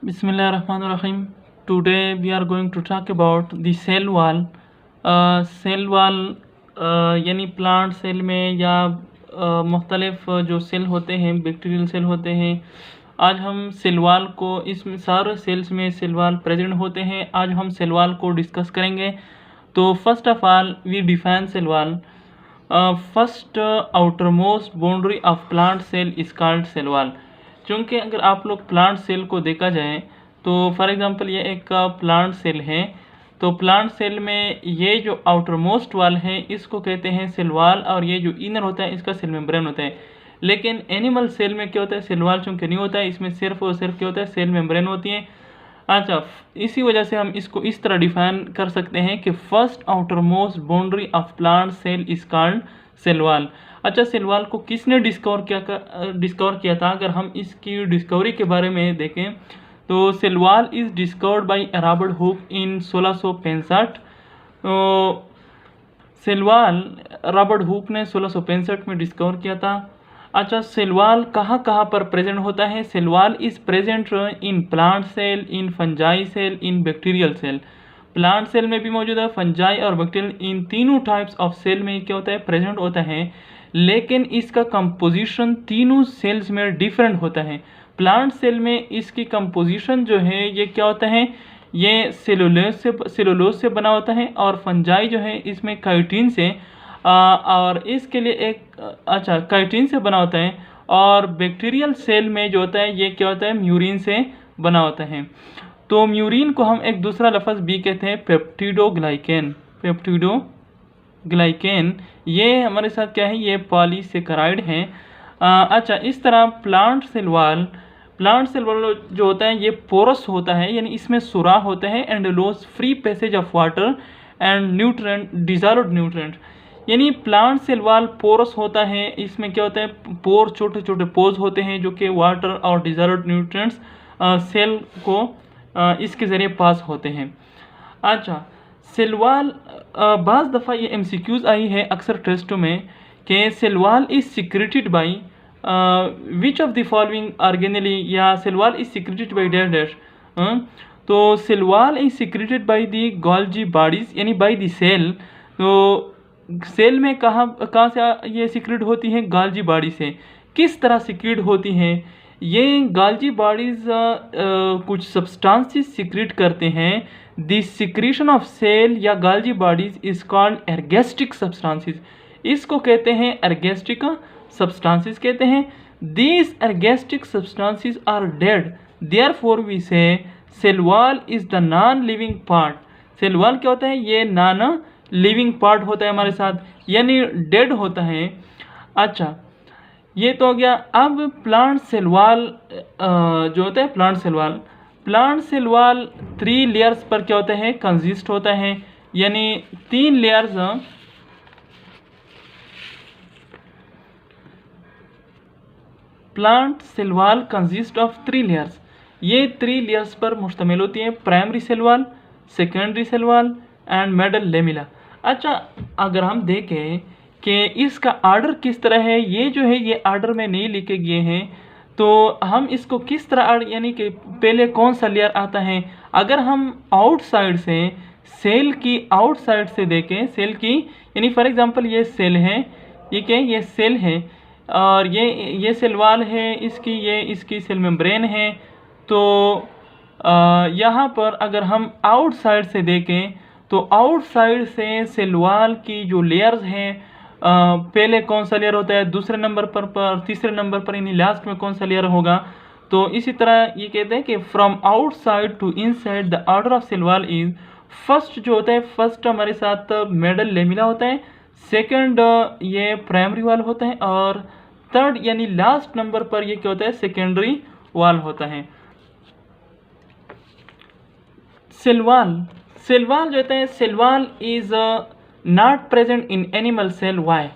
Bismillahirrahmanirrahim. Today we are going to talk about the cell wall. Cell wall यानी plant cell में या मुख्तलिफ जो सेल होते हैं, बैक्टीरियल सेल होते हैं। आज हम सेल वाल को, इसमें सारे सेल्स में सेल वाल प्रेजेंट होते हैं। आज हम सेल वाल को डिस्कस करेंगे। तो first of all we define cell wall. First outermost boundary of plant cell is called cell wall. क्योंकि अगर आप लोग प्लांट सेल को देखा जाए तो फॉर एग्जांपल ये एक प्लांट सेल है, तो प्लांट सेल में ये जो आउटर मोस्ट वाल है इसको कहते हैं सेल वाल, और ये जो इनर होता है इसका सेल मेम्ब्रेन होता है। लेकिन एनिमल सेल में क्या होता है, सेल वाल चूँकि नहीं होता है, इसमें सिर्फ और सिर्फ क्या होता है, सेल मेम्ब्रेन होती है। अच्छा, इसी वजह से हम इसको इस तरह डिफाइन कर सकते हैं कि first outermost boundary of plant cell is called cell wall. अच्छा, सेल वाल को किसने डिस्कवर किया था? अगर हम इसकी डिस्कवरी के बारे में देखें तो cell wall is discovered by Robert Hooke in 1665। Cell wall Robert Hooke ने 1665 में डिस्कवर किया था। अच्छा, सेल वाल कहाँ कहाँ पर प्रेजेंट होता है? Cell wall is present in plant cell, in fungi cell, in bacterial cell. Plant cell में भी मौजूद है, फंजाई और बैक्टीरियल, इन तीनों टाइप्स ऑफ सेल में क्या होता है, प्रेजेंट होता है। लेकिन इसका कंपोजिशन तीनों सेल्स में डिफरेंट होता है। प्लांट सेल में इसकी कंपोजिशन जो है ये क्या होता है, ये सेलुलोज से बना होता है, और फंजाई जो है इसमें काइटिन से और इसके लिए एक काइटिन से बना होता है। और बैक्टीरियल सेल में जो होता है ये क्या होता है, म्यूरिन से बना होता है। तो म्यूरिन को हम एक दूसरा लफ्ज़ भी कहते हैं पेप्टिडोग्लाइकेन। पेप्टिडोग्लाइकेन ये हमारे साथ क्या है, ये पॉलीसेकेराइड है। अच्छा, इस तरह प्लांट सेल वाल जो होता है ये पोरस होता है, यानी इसमें सुराख होता है, and allows free passage of water and nutrient, dissolved nutrient. यानी प्लांट सेल वाल पोरस होता है, इसमें क्या होता है, पोर छोटे छोटे पोर्स होते हैं जो कि वाटर और डिजॉल्व्ड न्यूट्रेंट्स सेल को इसके ज़रिए पास होते हैं। अच्छा, सेल वाल बाज़ दफ़ा ये MCQs आई है अक्सर टेस्टों में कि cell wall is secreted by which of the following organelle, या cell wall is secreted by dash dash. तो cell wall is secreted by the Golgi bodies, यानी बाई दी सेल। तो सेल में कहाँ से ये सीक्रेट होती है, गाल्जी बॉडी से। किस तरह सीक्रेट होती हैं ये गाल्जी बॉडीज? कुछ सब्सटेंसेस सीक्रेट करते हैं। द सिक्रेशन ऑफ सेल या Golgi bodies is called ergastic substances. इसको कहते हैं एर्गेस्टिक सब्सटेंसेस कहते हैं। These ergastic substances are dead, therefore we say cell wall is the non living part. Cell wall क्या होता है, ये नॉन लिविंग पार्ट होता है हमारे साथ, यानी डेड होता है। अच्छा, ये तो हो गया। अब प्लांट सेल वाल जो होता है, प्लांट सेल वाल 3 लेयर्स पर क्या होता है, कंसिस्ट होता है, यानी 3 layers. Plant cell wall consist of 3 layers. ये 3 लेयर्स पर मुश्तमिल होती है, primary cell wall, secondary cell wall and middle lamella. अच्छा, अगर हम देखें कि इसका आर्डर किस तरह है, ये जो है ये आर्डर में नहीं लिखे गए हैं, तो हम इसको किस तरह, यानी कि पहले कौन सा लेयर आता है। अगर हम आउटसाइड से, सेल की आउटसाइड से देखें, सेल की, यानी फॉर एग्जांपल ये सेल है, ये क्या है, ये सेल है, और ये सेल वाल है इसकी, ये इसकी सेल मेम्ब्रेन है। तो यहाँ पर अगर हम आउटसाइड से देखें तो आउटसाइड से सेल वाल की जो लेयर्स हैं, पहले कौन सा लेयर होता है, दूसरे नंबर पर तीसरे नंबर पर, यानी लास्ट में कौन सा लेयर होगा। तो इसी तरह ये कहते हैं कि from outside to inside the order of cell wall is, first जो होता है, फर्स्ट हमारे साथ मिडल लेमिला होता है, सेकंड ये प्राइमरी वाल होता है, और थर्ड यानी लास्ट नंबर पर ये क्या होता है, सेकेंडरी वाल होता है। सेल वाल जो होता है, cell wall is not present in animal cell, why?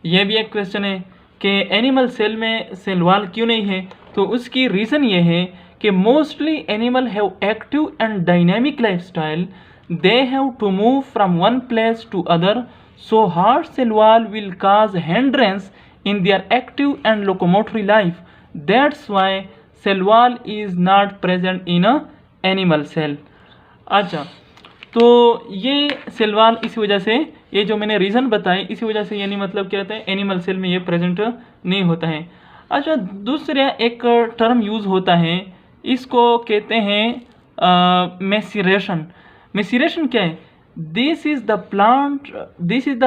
ये भी एक क्वेश्चन है कि एनिमल सेल में सेल वाल क्यों नहीं है। तो उसकी रीज़न ये है कि mostly animal have active and dynamic lifestyle, they have to move from one place to other, so hard cell wall will cause hindrance in their active and locomotory life. That's why cell wall is not present in a animal cell. अच्छा, तो ये cell wall इस वजह से, ये जो मैंने reason बताए इसी वजह से, यानी मतलब क्या होता है, एनिमल सेल में ये प्रेजेंट नहीं होता है। अच्छा, दूसरा एक टर्म यूज़ होता है, इसको कहते हैं मैसीरेशन। मैसीरेशन क्या है? This is the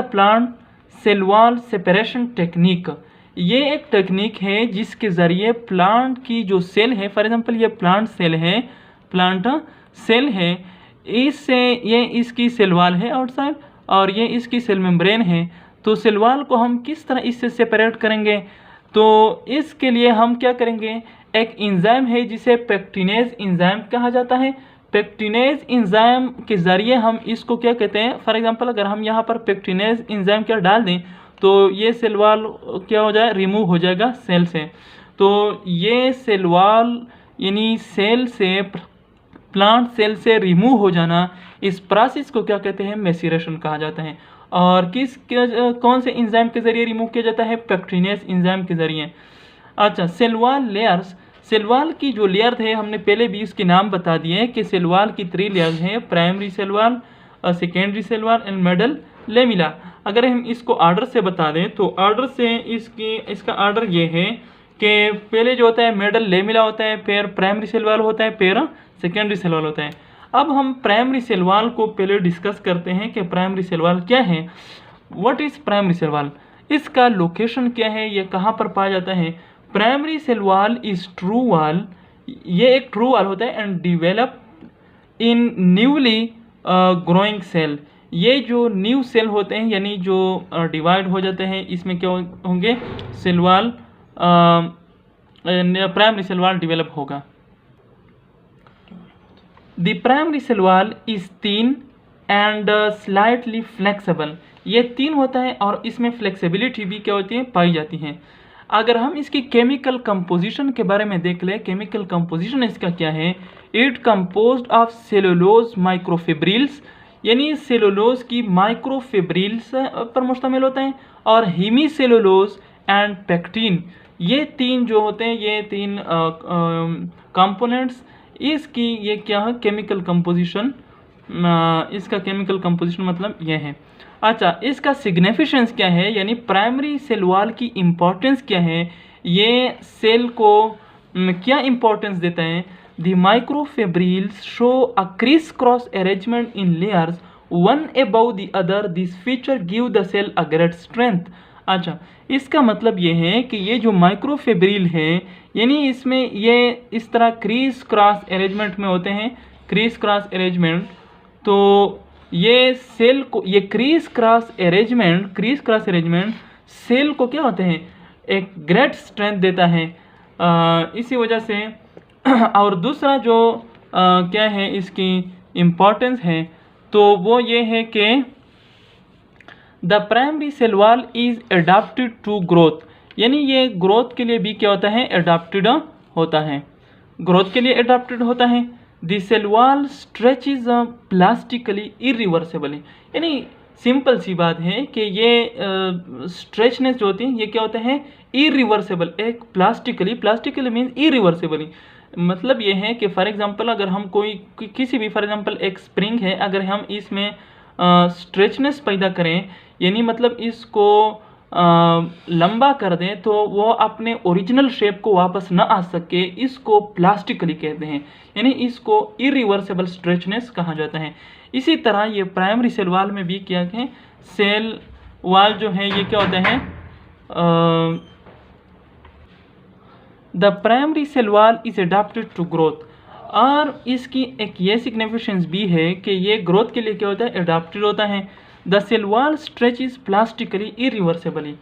plant cell wall separation technique. ये एक टेक्निक है जिसके ज़रिए प्लांट की जो सेल है, फॉर एग्जांपल ये प्लांट सेल है, इससे ये इसकी सेल वॉल है आउटसाइड और ये इसकी सेल मेम्ब्रेन है। तो सेल वॉल को हम किस तरह इससे सेपरेट करेंगे? तो इसके लिए हम क्या करेंगे, एक एंजाइम है जिसे पेक्टिनेज एंजाइम कहा जाता है। पेक्टिनेज एंजाइम के ज़रिए हम इसको क्या कहते हैं, फॉर एग्जांपल अगर हम यहाँ पर पेक्टिनेज एंजाइम क्या डाल दें तो ये सेल वॉल क्या हो जाए, रिमूव हो जाएगा सेल से। तो ये सेल वॉल यानी सेल से, प्लांट सेल से रिमूव हो जाना, इस प्रोसेस को क्या कहते हैं, मैसीरेशन कहा जाता है। और कौन से एंजाइम के ज़रिए रिमूव किया जाता है? पेक्टिनेज एंजाइम के ज़रिए। अच्छा, cell wall layers. Cell wall की जो लेयर है, हमने पहले भी इसके नाम बता दिए कि सेल वॉल की 3 लेयर्स हैं, primary cell wall, secondary cell wall and middle lamella. अगर हम इसको ऑर्डर से बता दें तो ऑर्डर से इसका ऑर्डर ये है कि पहले जो होता है मिडल लेमिला होता है, फिर प्राइमरी सेल वॉल होता है, फिर सेकेंडरी सेल वॉल होता है। अब हम प्राइमरी सेल वॉल को पहले डिस्कस करते हैं कि प्राइमरी सेल वॉल क्या है। What is primary cell wall? इसका लोकेशन क्या है, ये कहाँ पर पाया जाता है? Primary cell wall is true wall, ये एक ट्रू वॉल होता है and develop in newly growing cell. ये जो न्यू सेल होते हैं यानी जो डिवाइड हो जाते हैं, इसमें क्या होंगे, cell wall, primary cell wall develop होगा। The primary cell wall is thin and slightly flexible. ये थिन होता है और इसमें फ्लेक्सिबिलिटी भी क्या होती है, पाई जाती है। अगर हम इसकी केमिकल कंपोजिशन के बारे में देख लें, केमिकल कंपोजिशन इसका क्या है, it composed of cellulose microfibrils, यानी सेलुलोज की माइक्रोफिब्रिल्स पर मुश्तमिल होता है, और हेमीसेलुलोज एंड पेक्टिन, ये 3 जो होते हैं, ये 3 कंपोनेंट्स, इसकी ये क्या है, केमिकल कंपोजिशन, इसका केमिकल कंपोजिशन मतलब ये है। अच्छा, इसका सिग्निफिकेंस क्या है, यानी प्राइमरी सेल वॉल की इम्पोर्टेंस क्या है, ये सेल को क्या इम्पोर्टेंस देता है? The microfibrils show a criss cross arrangement in layers one above the other, this feature give the cell a great strength. अच्छा, इसका मतलब ये है कि ये जो माइक्रोफिब्रिल है, यानी इसमें ये इस तरह क्रिस क्रॉस अरेंजमेंट में होते हैं, क्रिस क्रॉस अरेंजमेंट। तो ये सेल को, ये क्रिस क्रॉस अरेंजमेंट सेल को क्या होते हैं, एक ग्रेट स्ट्रेंथ देता है, इसी वजह से। और दूसरा जो क्या है इसकी इम्पोर्टेंस है, तो वो ये है कि the primary cell wall is adapted to growth, यानी ये ग्रोथ के लिए भी क्या होता है, एडाप्टेड होता है, ग्रोथ के लिए एडाप्टेड होता है। The cell wall stretches plastically irreversibly, यानी सिंपल सी बात है कि ये स्ट्रेचनेस जो होती है ये क्या होता है, इरिवर्सिबल, एक प्लास्टिकली मीन्स इरिवर्सिबली। मतलब ये है कि फॉर एग्जांपल अगर हम किसी भी, फॉर एग्जांपल एक स्प्रिंग है, अगर हम इसमें स्ट्रेचनेस पैदा करें, यानी मतलब इसको लंबा कर दें, तो वो अपने ओरिजिनल शेप को वापस न आ सके, इसको प्लास्टिकली कहते हैं, यानी इसको इरिवर्सिबल स्ट्रेचनेस कहा जाता है। इसी तरह ये प्राइमरी सेल वॉल में भी क्या है, सेल वॉल जो है ये क्या होता है, the primary cell wall is adapted to growth, और इसकी एक ये सिग्निफिकेंस भी है कि ये ग्रोथ के लिए क्या होता है, एडाप्टेड होता है। The cell wall stretches plastically irreversibly,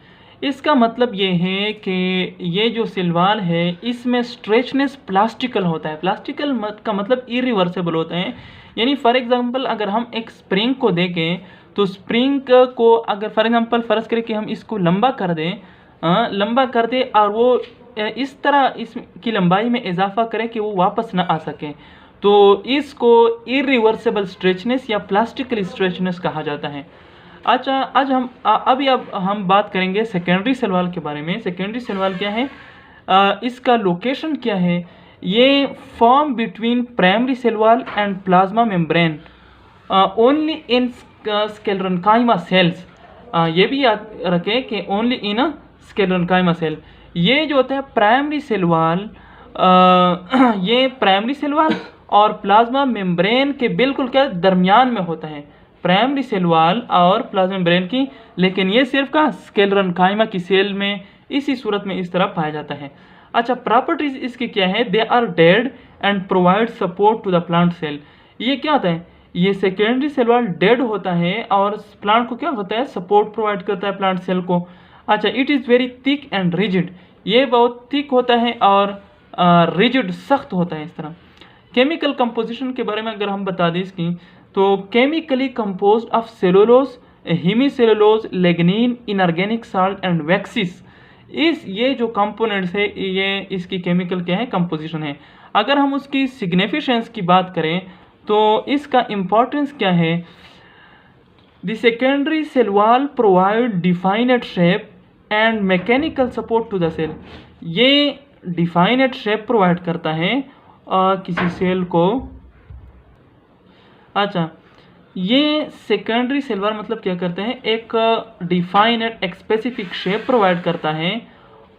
इसका मतलब ये है कि ये जो सेल वॉल है इसमें स्ट्रेचनेस प्लास्टिकल होता है, प्लास्टिकल का मतलब इरिवर्सिबल होता है। यानी फॉर एग्जांपल अगर हम एक स्प्रिंग को देखें, तो स्प्रिंग को अगर फॉर एग्जांपल फ़र्ज़ करें कि हम इसको लंबा कर दें और वो इस तरह इसकी लंबाई में इजाफा करें कि वो वापस ना आ सके, तो इसको इरिवर्सिबल स्ट्रेचनेस या प्लास्टिकल स्ट्रेचनेस कहा जाता है। अच्छा, अब हम बात करेंगे सेकेंडरी सेल वॉल के बारे में। सेकेंडरी सेल वॉल क्या है, इसका लोकेशन क्या है, ये form between primary cell wall and plasma membrane only in sclerenchyma cells. ये भी याद रखें कि ओनली इन स्क्लेरेन्काइमा सेल। ये जो होता है प्राइमरी सेल वॉल, ये प्राइमरी सेल वॉल और प्लाज्मा मेम्ब्रेन के बिल्कुल क्या दरमियान में होता है, प्राइमरी सेल वॉल और प्लाज्मा मेम्ब्रेन की, लेकिन ये सिर्फ का स्क्लेरेन्काइमा की सेल में इसी सूरत में इस तरह पाया जाता है। अच्छा, प्रॉपर्टीज इसकी क्या है? They are dead and provide support to the plant cell. ये क्या होता है? ये सेकेंडरी सेल वॉल डेड होता है और प्लांट को क्या होता है? सपोर्ट प्रोवाइड करता है प्लांट सेल को। अच्छा, it is very thick and rigid. ये बहुत थिक होता है और रिजिड सख्त होता है इस तरह। केमिकल कंपोजिशन के बारे में अगर हम बता दें इसकी, तो chemically composed of cellulose, hemicellulose, lignin, inorganic salt and waxes. ये जो कंपोनेंट्स है ये इसकी केमिकल क्या है? कंपोजिशन है। अगर हम उसकी सिग्निफिकेंस की बात करें तो इसका इम्पोर्टेंस क्या है? The secondary cell wall provide defined shape and mechanical support to the cell. ये डिफाइनेड शेप प्रोवाइड करता है किसी सेल को। अच्छा, ये सेकेंडरी सेल वॉल मतलब क्या करते हैं? एक डिफाइनेड एक स्पेसिफिक शेप प्रोवाइड करता है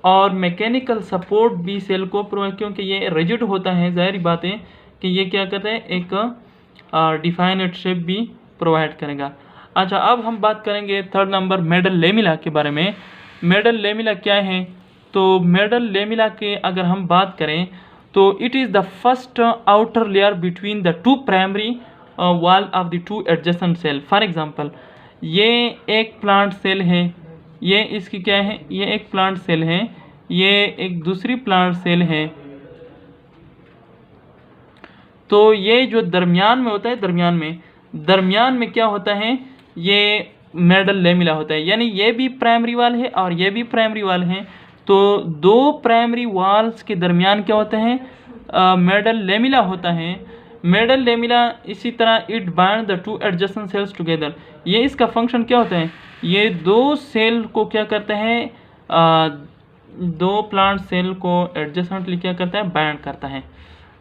और मैकेनिकल सपोर्ट भी सेल को प्रोवाइड, क्योंकि ये रिजिड होता है, जाहिर बात है कि ये क्या करता है? एक डिफाइनेड शेप भी प्रोवाइड करेगा। अच्छा, अब हम बात करेंगे थर्ड नंबर मेडल लेमिला के बारे में। मेडल लेमिला क्या है? तो मेडल लेमिला के अगर हम बात करें तो it is the first outer layer between the two primary wall of the two adjacent cell. For example, ये एक प्लांट सेल है, ये इसकी क्या है? ये एक प्लांट सेल है, ये एक दूसरी प्लांट सेल है। तो ये जो दरमियान में होता है, दरमियान में क्या होता है? ये मेडल लेमिला होता है, यानी ये भी प्राइमरी वॉल है और ये भी प्राइमरी वॉल है। तो दो प्राइमरी वॉल्स के दरमियान क्या होता है? मेडल लेमिला होता है। मेडल लेमिला इसी तरह it bind the two adjacent sales together. ये इसका फंक्शन क्या होता है? ये दो सेल को क्या करते हैं? दो प्लांट सेल को एडजेसेंटली क्या करता है? बाइंड करता है।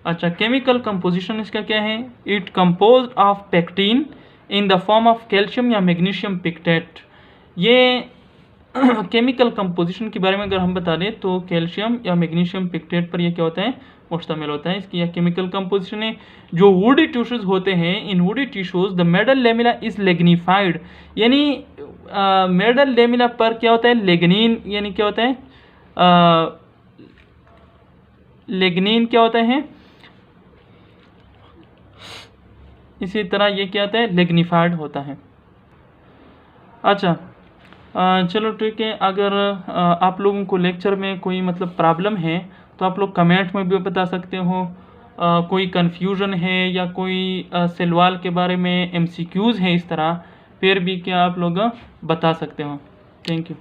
अच्छा, केमिकल कंपोजिशन इसका क्या है? It composed of pectin in the form of calcium या मैग्नीशियम पिक्टेट। ये केमिकल कंपोजिशन के बारे में अगर हम बता दें तो कैल्शियम या मैग्नीशियम पिक्टेट पर यह क्या होता है? मुश्तमिल होता है। इसकी यह केमिकल कंपोजिशन है। जो वुडी टिश्यूज होते हैं, in woody tissues the middle lamella is lignified, यानी मेडल लेमिला पर क्या होता है? लिग्निन, यानी क्या होता है? लिग्निन क्या होता है? इसी तरह ये क्या होता है? लिग्निफाइड होता है। अच्छा, चलो ठीक है। अगर आप लोगों को लेक्चर में कोई मतलब प्रॉब्लम है तो आप लोग कमेंट में भी बता सकते हो। कोई कन्फ्यूज़न है या कोई सेल वॉल के बारे में MCQs है इस तरह, फिर भी क्या आप लोग बता सकते हो। Thank you.